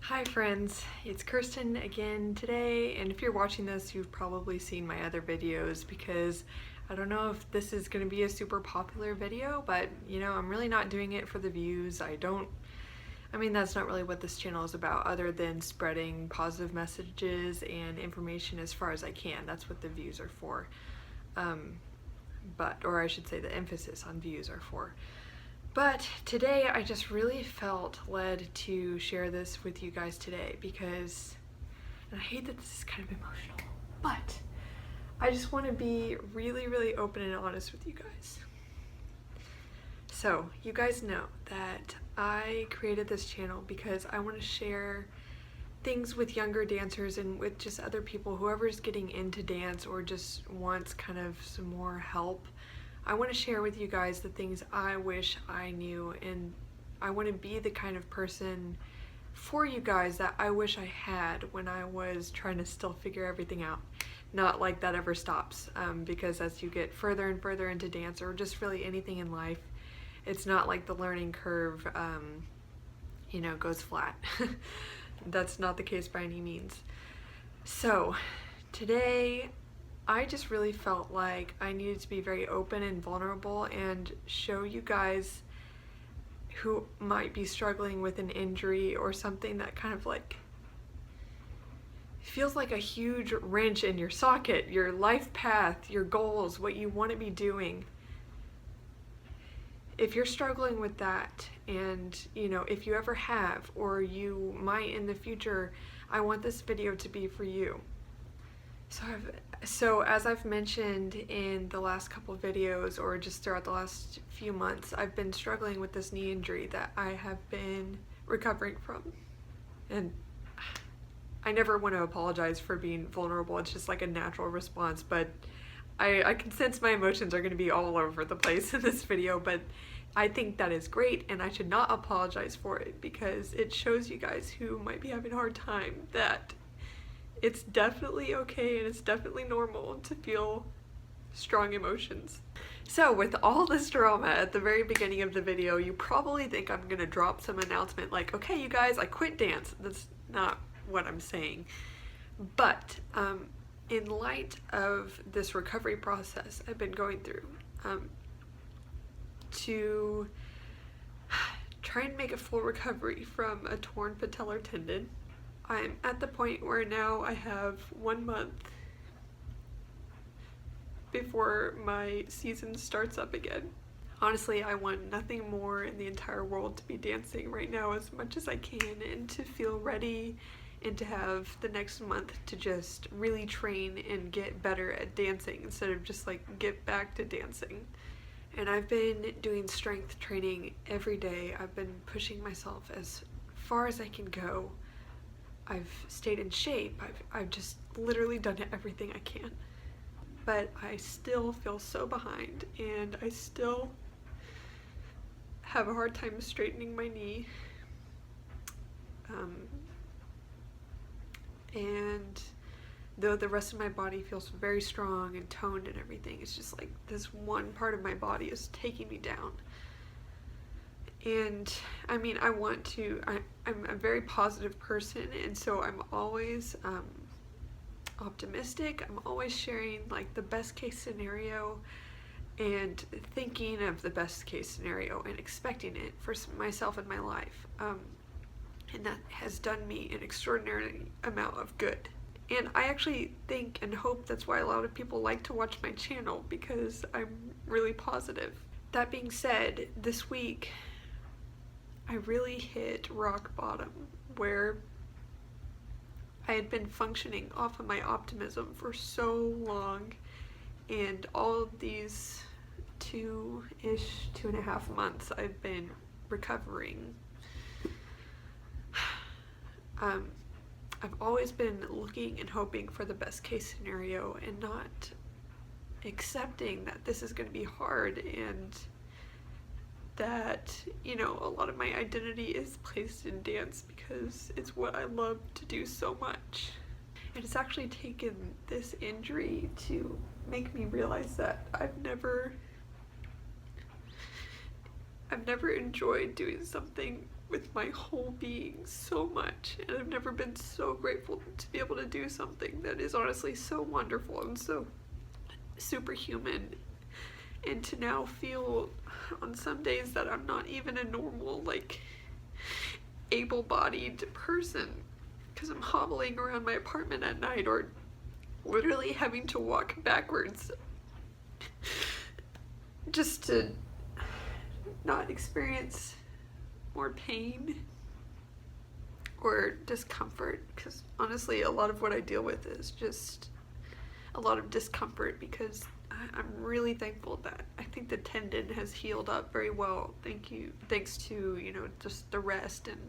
Hi friends, it's Kirsten again today, and if you're watching this, you've probably seen my other videos because I don't know if this is going to be a super popular video, but I'm really not doing it for the views. That's not really what this channel is about, other than spreading positive messages and information as far as I can. That's what the views are for. Or I should say the emphasis on views are for. But today I just really felt led to share this with you guys today because, and I hate that this is kind of emotional, but I just want to be really, really open and honest with you guys. So you guys know that I created this channel because I want to share things with younger dancers and with just other people, whoever's getting into dance or just wants kind of some more help. I want to share with you guys the things I wish I knew, and I want to be the kind of person for you guys that I wish I had when I was trying to still figure everything out. Not like that ever stops, because as you get further and further into dance, or just really anything in life, it's not like the learning curve goes flat. That's not the case by any means. So today I just really felt like I needed to be very open and vulnerable and show you guys who might be struggling with an injury or something that kind of like feels like a huge wrench in your socket, your life path, your goals, what you want to be doing. If you're struggling with that, and if you ever have, or you might in the future, I want this video to be for you. So as I've mentioned in the last couple of videos, or just throughout the last few months, I've been struggling with this knee injury that I have been recovering from. And I never want to apologize for being vulnerable. It's just like a natural response, but I can sense my emotions are going to be all over the place in this video, but I think that is great, and I should not apologize for it because it shows you guys who might be having a hard time that it's definitely okay and it's definitely normal to feel strong emotions. So with all this drama at the very beginning of the video, you probably think I'm gonna drop some announcement like, okay, you guys, I quit dance. That's not what I'm saying. But in light of this recovery process I've been going through, to try and make a full recovery from a torn patellar tendon, I'm at the point where now I have 1 month before my season starts up again. Honestly, I want nothing more in the entire world to be dancing right now as much as I can, and to feel ready and to have the next month to just really train and get better at dancing instead of just like get back to dancing. And I've been doing strength training every day. I've been pushing myself as far as I can go. I've stayed in shape. I've just literally done everything I can. But I still feel so behind, and I still have a hard time straightening my knee. And though the rest of my body feels very strong and toned and everything, it's just like this one part of my body is taking me down. And I'm a very positive person, and so I'm always optimistic. I'm always sharing like the best case scenario and thinking of the best case scenario and expecting it for myself and my life. And that has done me an extraordinary amount of good. And I actually think and hope that's why a lot of people like to watch my channel, because I'm really positive. That being said, this week I really hit rock bottom, where I had been functioning off of my optimism for so long, and all of these 2.5 months I've been recovering. I've always been looking and hoping for the best case scenario and not accepting that this is going to be hard, and that, a lot of my identity is placed in dance because it's what I love to do so much. And it's actually taken this injury to make me realize that I've never enjoyed doing something with my whole being so much, and I've never been so grateful to be able to do something that is honestly so wonderful and so superhuman, and to now feel on some days that I'm not even a normal, like, able-bodied person because I'm hobbling around my apartment at night or literally having to walk backwards just to not experience more pain or discomfort, because honestly a lot of what I deal with is just a lot of discomfort, because I'm really thankful that I think the tendon has healed up very well, thanks to, you know, just the rest and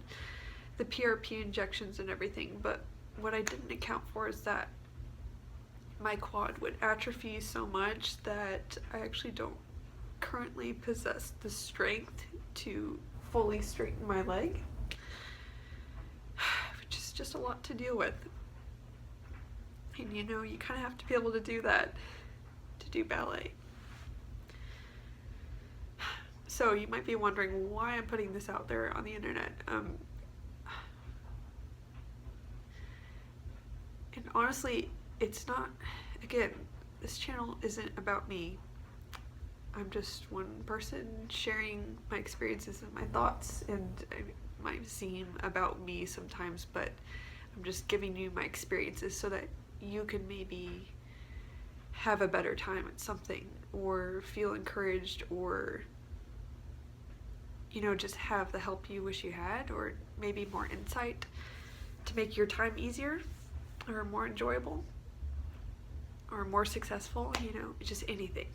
the PRP injections and everything. But what I didn't account for is that my quad would atrophy so much that I actually don't currently possess the strength to fully straighten my leg, which is just a lot to deal with. And you know, you kind of have to be able to do that to do ballet. So you might be wondering why I'm putting this out there on the internet. And honestly, it's not, again, this channel isn't about me. I'm just one person sharing my experiences and my thoughts, and it might seem about me sometimes, but I'm just giving you my experiences so that you can maybe have a better time at something, or feel encouraged, or, you know, just have the help you wish you had, or maybe more insight to make your time easier or more enjoyable or more successful, you know, just anything.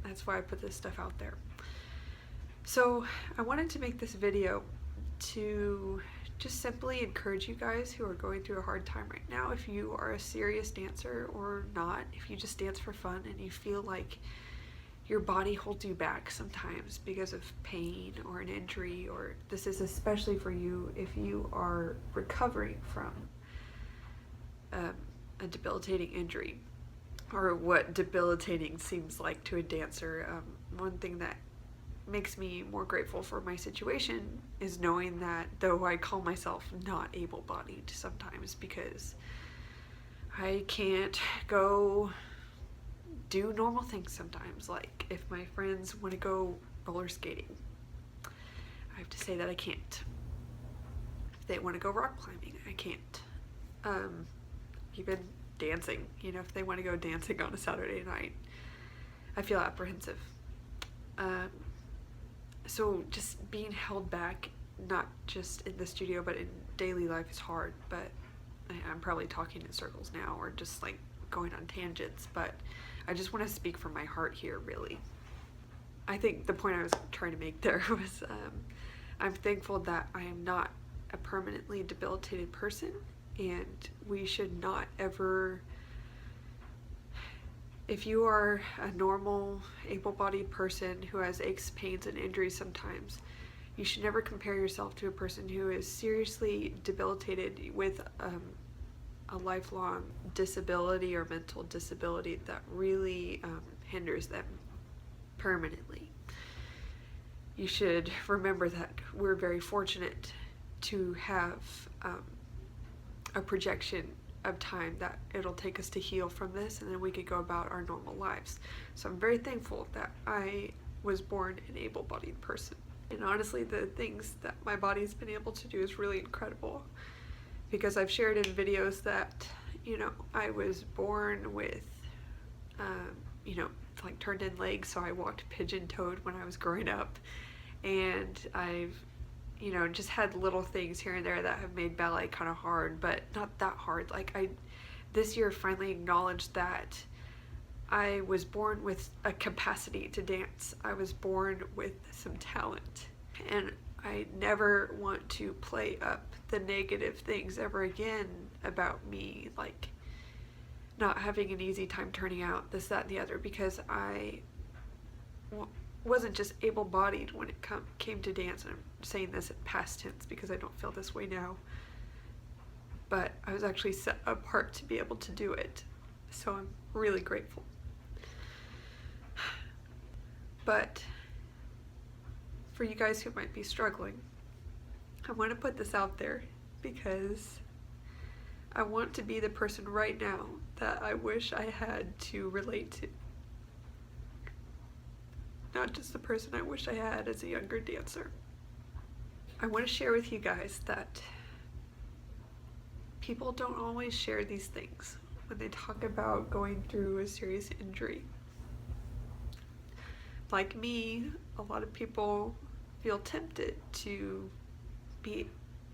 That's why I put this stuff out there. So I wanted to make this video to just simply encourage you guys who are going through a hard time right now. If you are a serious dancer or not, if you just dance for fun and you feel like your body holds you back sometimes because of pain or an injury, or this is especially for you if you are recovering from a debilitating injury, or what debilitating seems like to a dancer. One thing that makes me more grateful for my situation is knowing that though I call myself not able-bodied sometimes, because I can't go do normal things sometimes. Like if my friends want to go roller skating, I have to say that I can't. If they want to go rock climbing, I can't. Even dancing, you know, if they want to go dancing on a Saturday night, I feel apprehensive. So just being held back, not just in the studio but in daily life, is hard. But I'm probably talking in circles now, or just like going on tangents, but I just want to speak from my heart here, really. I think the point I was trying to make there was I'm thankful that I am not a permanently debilitated person, and we should not ever, if you are a normal, able-bodied person who has aches, pains, and injuries sometimes, you should never compare yourself to a person who is seriously debilitated with a lifelong disability or mental disability that really hinders them permanently. You should remember that we're very fortunate to have a projection of time that it'll take us to heal from this, and then we could go about our normal lives. So I'm very thankful that I was born an able-bodied person. And honestly, the things that my body's been able to do is really incredible, because I've shared in videos that, you know, I was born with, you know, like turned in legs, so I walked pigeon-toed when I was growing up, and I've, you know, just had little things here and there that have made ballet kind of hard, but not that hard. Like I, this year, finally acknowledged that I was born with a capacity to dance. I was born with some talent, and I never want to play up the negative things ever again about me, like not having an easy time turning out, this, that, and the other, because I wasn't just able-bodied when it came to dance, and I'm saying this in past tense because I don't feel this way now, but I was actually set apart to be able to do it, so I'm really grateful. But for you guys who might be struggling, I want to put this out there because I want to be the person right now that I wish I had to relate to. Not just the person I wish I had as a younger dancer. I want to share with you guys that people don't always share these things when they talk about going through a serious injury. Like me, a lot of people feel tempted to be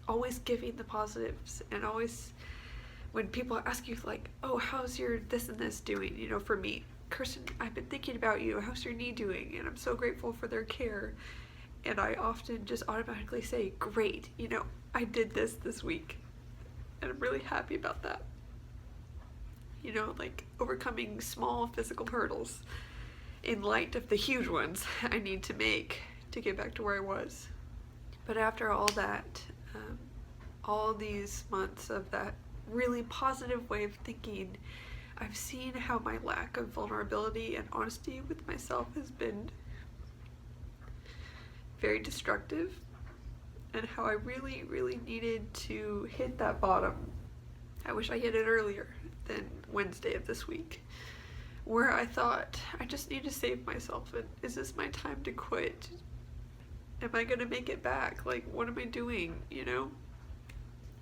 always giving the positives, and always when people ask you like, oh, how's your this and this doing? You know, for me, Kirsten, I've been thinking about you. How's your knee doing? And I'm so grateful for their care. And I often just automatically say, great, you know, I did this week. And I'm really happy about that. You know, like overcoming small physical hurdles in light of the huge ones I need to make to get back to where I was. But after all that, all these months of that really positive way of thinking, I've seen how my lack of vulnerability and honesty with myself has been very destructive, and how I really, really needed to hit that bottom. I wish I hit it earlier than Wednesday of this week, where I thought, I just need to save myself, and is this my time to quit? Am I gonna make it back? Like, what am I doing, you know?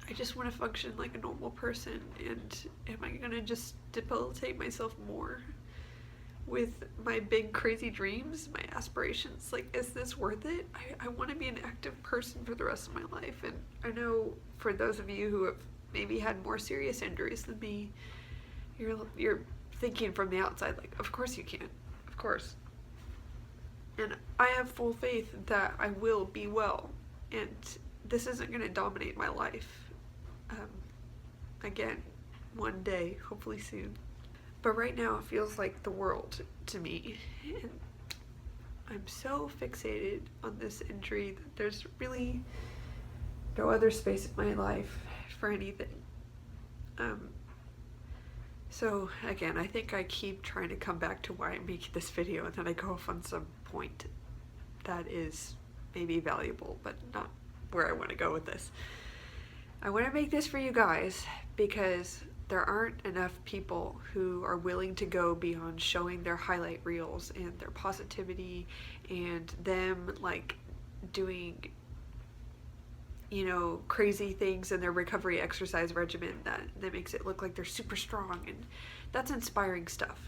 I just want to function like a normal person, and am I gonna just debilitate myself more with my big crazy dreams, my aspirations? Like, is this worth it? I want to be an active person for the rest of my life. And I know for those of you who have maybe had more serious injuries than me, you're thinking from the outside like, of course you can, of course. And I have full faith that I will be well, and this isn't going to dominate my life. Again, one day, hopefully soon. But right now it feels like the world to me, and I'm so fixated on this injury that there's really no other space in my life for anything. So again, I think I keep trying to come back to why I'm making this video, and then I go off on some point that is maybe valuable, but not where I want to go with this. I want to make this for you guys because there aren't enough people who are willing to go beyond showing their highlight reels and their positivity and them like doing, you know, crazy things in their recovery exercise regimen that makes it look like they're super strong, and that's inspiring stuff.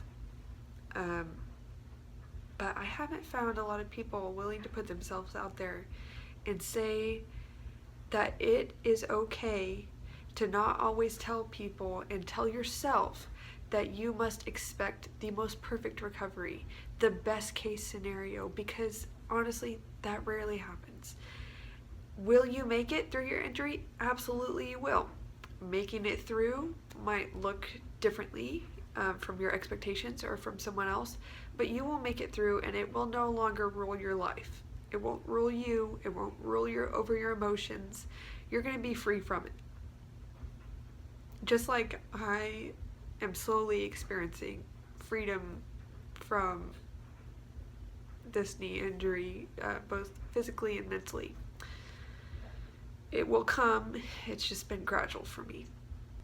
But I haven't found a lot of people willing to put themselves out there and say that it is okay to not always tell people and tell yourself that you must expect the most perfect recovery, the best case scenario, because honestly, that rarely happens. Will you make it through your injury? Absolutely you will. Making it through might look differently from your expectations or from someone else, but you will make it through, and it will no longer rule your life. It won't rule you. It won't rule over your emotions. You're going to be free from it. Just like I am slowly experiencing freedom from this knee injury, both physically and mentally. It will come. It's just been gradual for me.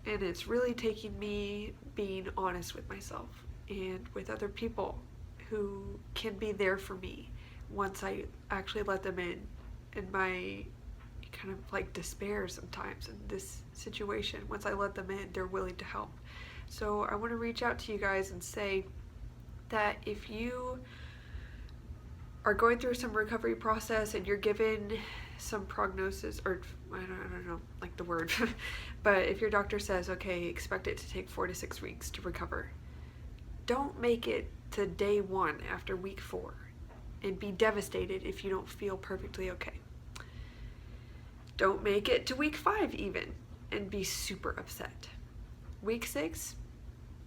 And it's really taking me being honest with myself and with other people who can be there for me once I actually let them in my kind of like despair sometimes in this situation. Once I let them in, they're willing to help. So I want to reach out to you guys and say that if you are going through some recovery process and you're given some prognosis, or I don't know like the word, but if your doctor says, okay, expect it to take 4 to 6 weeks to recover, don't make it to day 1 after week 4 and be devastated if you don't feel perfectly okay. Don't make it to week 5 even and be super upset. Week 6,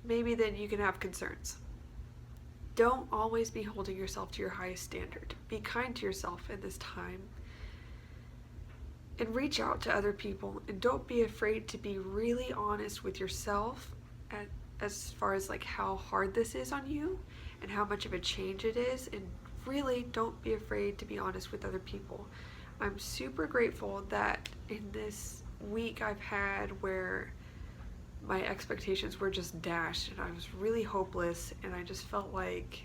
maybe then you can have concerns. Don't always be holding yourself to your highest standard. Be kind to yourself in this time. And reach out to other people, and don't be afraid to be really honest with yourself as far as like how hard this is on you and how much of a change it is. And really don't be afraid to be honest with other people. I'm super grateful that in this week I've had where my expectations were just dashed and I was really hopeless, and I just felt like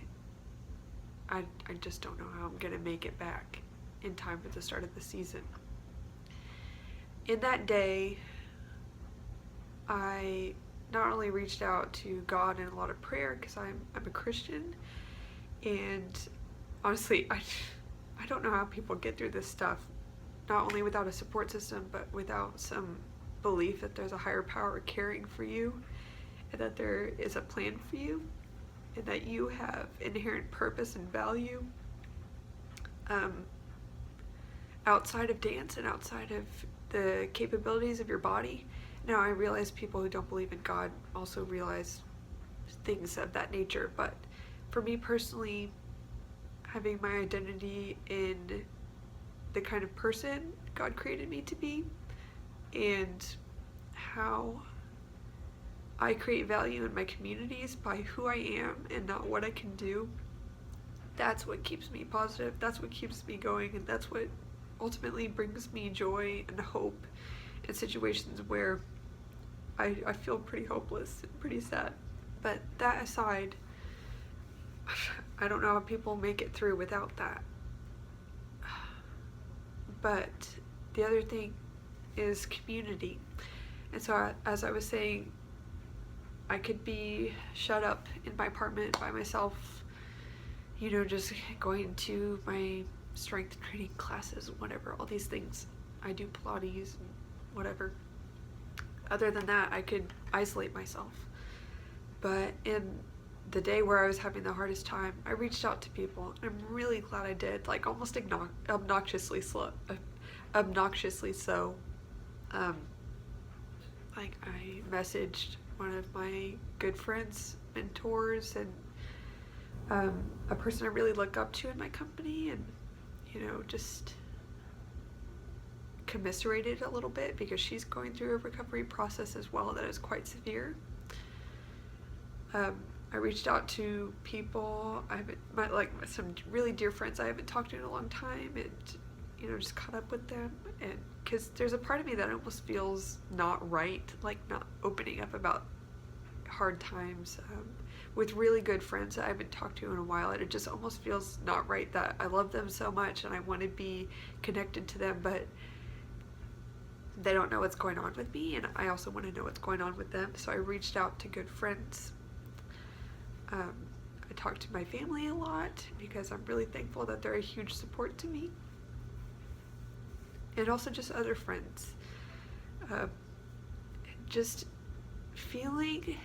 I just don't know how I'm gonna make it back in time for the start of the season. In that day, I not only reached out to God in a lot of prayer, because I'm a Christian, and honestly, I don't know how people get through this stuff, not only without a support system, but without some belief that there's a higher power caring for you, and that there is a plan for you, and that you have inherent purpose and value outside of dance and outside of the capabilities of your body. Now, I realize people who don't believe in God also realize things of that nature, but for me personally, having my identity in the kind of person God created me to be, and how I create value in my communities by who I am and not what I can do, that's what keeps me positive, that's what keeps me going, and that's what ultimately brings me joy and hope in situations where I feel pretty hopeless and pretty sad. But that aside, I don't know how people make it through without that. But the other thing is community. And so, as I was saying, I could be shut up in my apartment by myself, just going to my strength training classes, whatever, all these things. I do Pilates and whatever. Other than that, I could isolate myself. But in the day where I was having the hardest time, I reached out to people. I'm really glad I did, like almost obnoxiously so. Like I messaged one of my good friends, mentors, and a person I really look up to in my company, and just commiserated a little bit because she's going through a recovery process as well that is quite severe. I reached out to people I haven't met, like some really dear friends I haven't talked to in a long time, and just caught up with them. And because there's a part of me that almost feels not right, like not opening up about hard times with really good friends that I haven't talked to in a while, and it just almost feels not right that I love them so much and I want to be connected to them, but they don't know what's going on with me, and I also want to know what's going on with them. So I reached out to good friends. I talk to my family a lot because I'm really thankful that they're a huge support to me, and also just other friends. Just feeling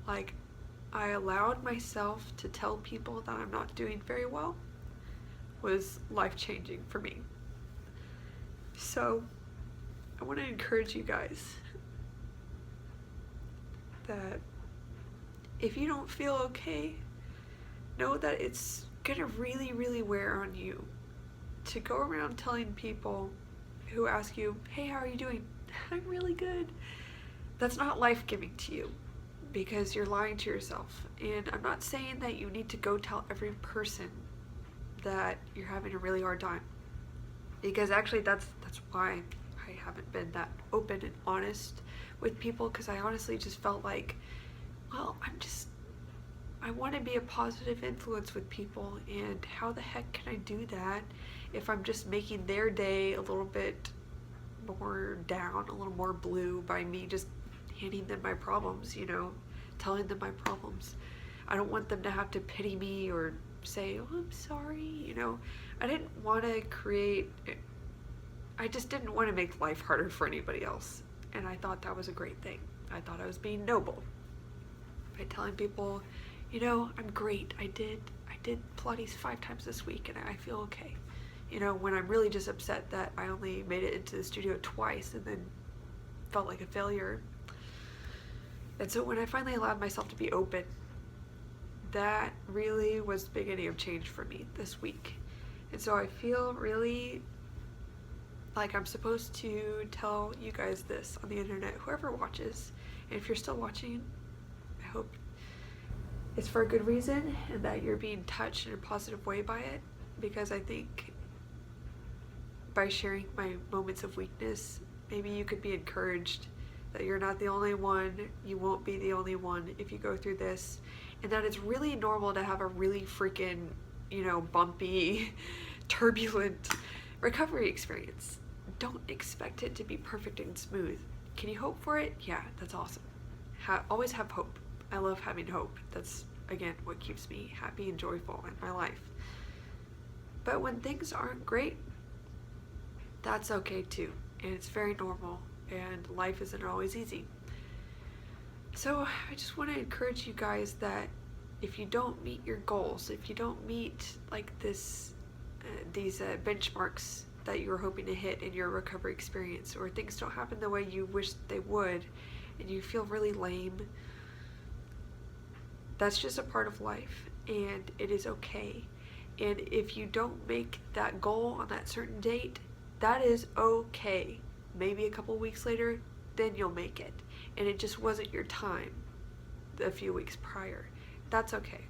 like I allowed myself to tell people that I'm not doing very well was life-changing for me. So I want to encourage you guys that if you don't feel okay, know that it's gonna really, really wear on you to go around telling people who ask you, hey, how are you doing? I'm really good. That's not life-giving to you, because you're lying to yourself. And I'm not saying that you need to go tell every person that you're having a really hard time, because actually that's why I haven't been that open and honest with people, because I honestly just felt like, well, I want to be a positive influence with people, and how the heck can I do that if I'm just making their day a little bit more down, a little more blue by me just handing them my problems, telling them my problems. I don't want them to have to pity me or say, oh, I'm sorry, I didn't want to I just didn't want to make life harder for anybody else. And I thought that was a great thing. I thought I was being noble by telling people, I'm great. I did Pilates 5 times this week and I feel okay. When I'm really just upset that I only made it into the studio twice and then felt like a failure. And so when I finally allowed myself to be open, that really was the beginning of change for me this week. And so I feel really like I'm supposed to tell you guys this on the internet, whoever watches. And if you're still watching, I hope it's for a good reason and that you're being touched in a positive way by it, because I think by sharing my moments of weakness, maybe you could be encouraged that you're not the only one, you won't be the only one if you go through this, and that it's really normal to have a really freaking, bumpy, turbulent recovery experience. Don't expect it to be perfect and smooth. Can you hope for it? Yeah, that's awesome. Always have hope. I love having hope. That's, again, what keeps me happy and joyful in my life. But when things aren't great, that's okay too. And it's very normal. And life isn't always easy. So I just want to encourage you guys that if you don't meet your goals, if you don't meet like these benchmarks that you were hoping to hit in your recovery experience, or things don't happen the way you wish they would, and you feel really lame, that's just a part of life, and it is okay. And if you don't make that goal on that certain date, that is okay. Maybe a couple weeks later, then you'll make it. And it just wasn't your time a few weeks prior. That's okay.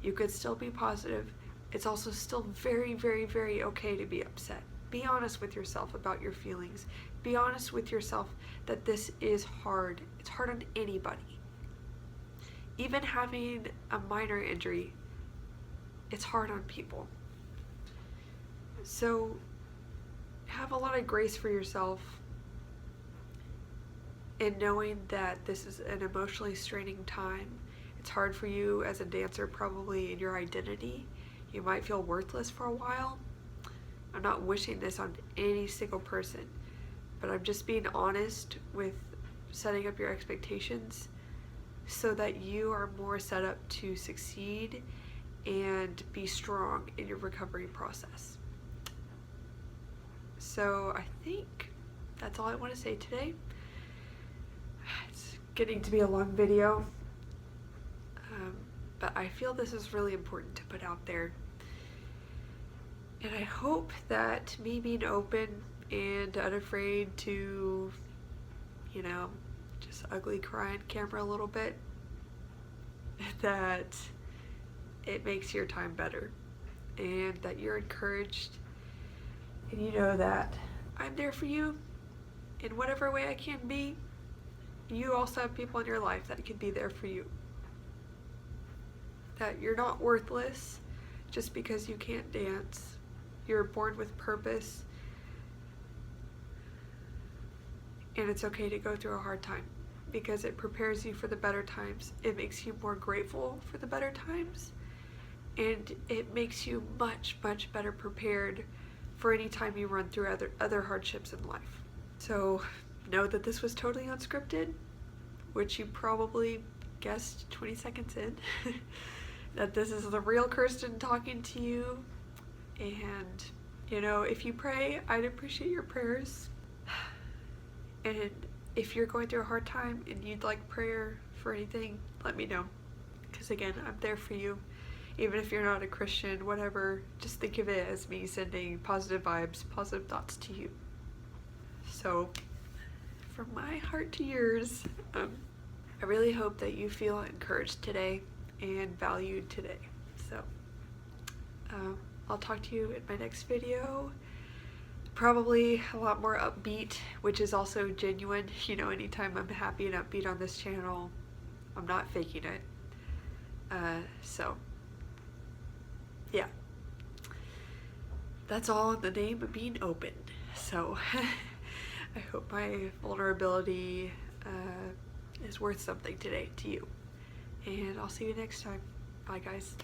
You could still be positive. It's also still very, very, very okay to be upset. Be honest with yourself about your feelings. Be honest with yourself that this is hard. It's hard on anybody. Even having a minor injury, it's hard on people. So have a lot of grace for yourself in knowing that this is an emotionally straining time. It's hard for you as a dancer, probably in your identity. You might feel worthless for a while. I'm not wishing this on any single person, but I'm just being honest with setting up your expectations so that you are more set up to succeed and be strong in your recovery process. So I think that's all I want to say today. It's getting to be a long video, but I feel this is really important to put out there. And I hope that me being open and unafraid to, just ugly cry on camera a little bit, that it makes your time better and that you're encouraged, and you know that I'm there for you in whatever way I can be. You also have people in your life that can be there for you. That you're not worthless just because you can't dance. You're born with purpose, and it's okay to go through a hard time because it prepares you for the better times. It makes you more grateful for the better times, and it makes you much, much better prepared for any time you run through other hardships in life. So know that this was totally unscripted, which you probably guessed 20 seconds in, that this is the real Kirsten talking to you. And, if you pray, I'd appreciate your prayers. And if you're going through a hard time and you'd like prayer for anything, let me know. Because again, I'm there for you. Even if you're not a Christian, whatever, just think of it as me sending positive vibes, positive thoughts to you. So, from my heart to yours, I really hope that you feel encouraged today and valued today. So, I'll talk to you in my next video. Probably a lot more upbeat, which is also genuine. Anytime I'm happy and upbeat on this channel, I'm not faking it. So, yeah. That's all in the name of being open. So, I hope my vulnerability is worth something today to you. And I'll see you next time. Bye, guys.